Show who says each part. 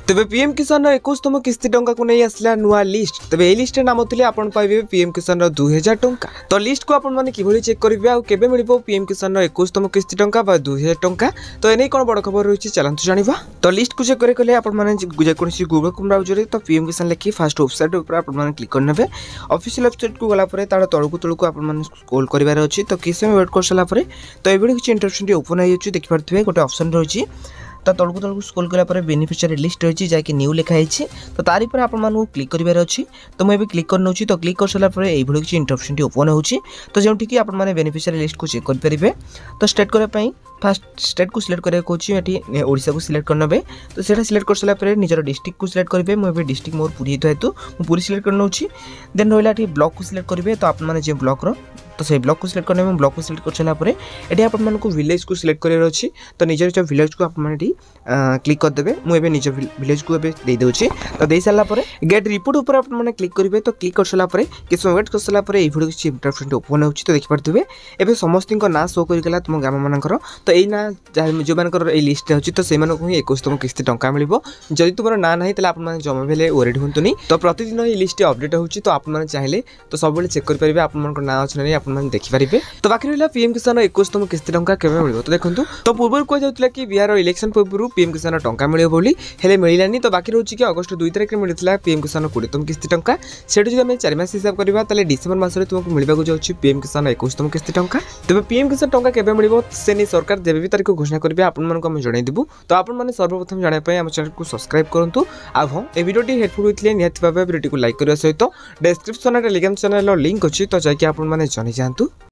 Speaker 1: तेबे पीएम किसान 21तम किस्ती टंका को नहीं आसला नुआ लिस्ट। तेबे ए लिस्ट नाम थिले आपण पाइबे पीएम किसान 2000 टंका। तो लिस्ट को आपण माने किभली चेक करिवे आ केबे मिलिबो पीएम किसान 21तम किस्ती टंका बा 2000 टंका। तो एनै कोन बड़ खबर रहिछि चलंतु जानिबा। तो लिस्ट को चेक करे आपण माने जे कोनसी गूगल क्रोम ब्राउजर तो पीएम किसान लिखि फर्स्ट वेबसाइट ऊपर आपण माने क्लिक करनेबे। ऑफिशियल वेबसाइट को गला परे तार तळकु आपण माने स्क्रॉल करिवार अछि। तो किसे वेट कर सला परे तो एबडी किछि इंटरप्शन ओपन आइ अछि देखि परथिबे गोटे ऑप्शन रहिछि। तो तळकु स्क्रॉल कला परे बेनिफिशियरी लिस्ट रही जाकि न्यू लिखा है। तो तारी पर आपण मानू क्लिक करिवार अछि। तो मैं भी क्लिक करनौ छी। तो क्लिक कर सला परे एई भଳି किछि इंटरप्शन ओपन होछि। तो जेउठी कि आपण माने बेनिफिशियरी लिस्ट को चेक कर परिबे। तो स्टेट करे पई फर्स्ट स्टेट को सिलेक्ट करे कोछि एठी ओडिसा को सिलेक्ट करनबे। तो सेटा सिलेक्ट कर सला परे निजर डिस्ट्रिक्ट को सिलेक्ट करिवे। मैं भी डिस्ट्रिक्ट मोर पुरी हेतु हेतु मु पुरी सिलेक्ट करनौ छी। देन रोइला एठी ब्लॉक को सिलेक्ट करिवे। तो आपण माने जे ब्लॉक रो तो से ब्लॉक को सिलेक्ट करने में ब्लॉक को सिलेक्ट कर सला परे एठी आपण माने को विलेज को सिलेक्ट करियर अछि। तो निजर जो विलेज को आपण माने एठी क्लिक कर देबे। मु एबे निजर विलेज को एबे दे दोछि। तो दे सला परे गेट रिपोर्ट ऊपर आपण माने क्लिक करिवे। तो क्लिक कर सला परे किछ वेट कर सला परे एई भिडियो किछ इंटरप्शन ओपन होछि। तो देखि परथिबे एबे समस्तिन को ना शो करि गेला तुम गाम मानकर। तो एई ना जो मानकर एई लिस्ट होछि तो से मानको 21तम किस्ती टंका मिलिबो। जदि तुमर ना नाही तले आपण माने जमा भेले ओरेड होंतुनी। तो प्रतिदिन एई लिस्ट अपडेट होछि। तो आपण माने चाहिले तो सब बेले चेक कर परिबे आपण मानकर ना अछि नै आपण माने देखि परिबे। तो बाकी रहिला पीएम किसान 21तम किस्ती टंका केबे मिलिबो। तो देखंतु तो पूर्व को जाउतला कि बिहार इलेक्शन पूर्व पीएम किसान टंका मिलिबो बोली हेले मिलिलानी। तो बाकी रहउछि कि अगस्त 2 तारिख रे मिलितला पीएम किसान 20तम किस्ती टंका। सेटु जदि हम 4 मास हिसाब करबा तले डिसेंबर मास रे तुमको मिलिबाको जाउछि पीएम किसान 21तम किस्ती टंका। तबे पीएम किसान टंका केबे मिलिबो से नै सरकार जेबे भी तारिख घोषणा करबे आपण मानको हम जणाइ देबु। तो आपण माने सर्वप्रथम जाने पय हम चैनल को सब्सक्राइब करंतु। आ हम ए वीडियोटी हेल्पफुल होइतले निहाती भाबे वीडियोटी को लाइक करिया सहित डिस्क्रिप्शन रे टेलीग्राम चैनल रो लिंक अछि। तो जाय कि आपण माने जनि जानतु।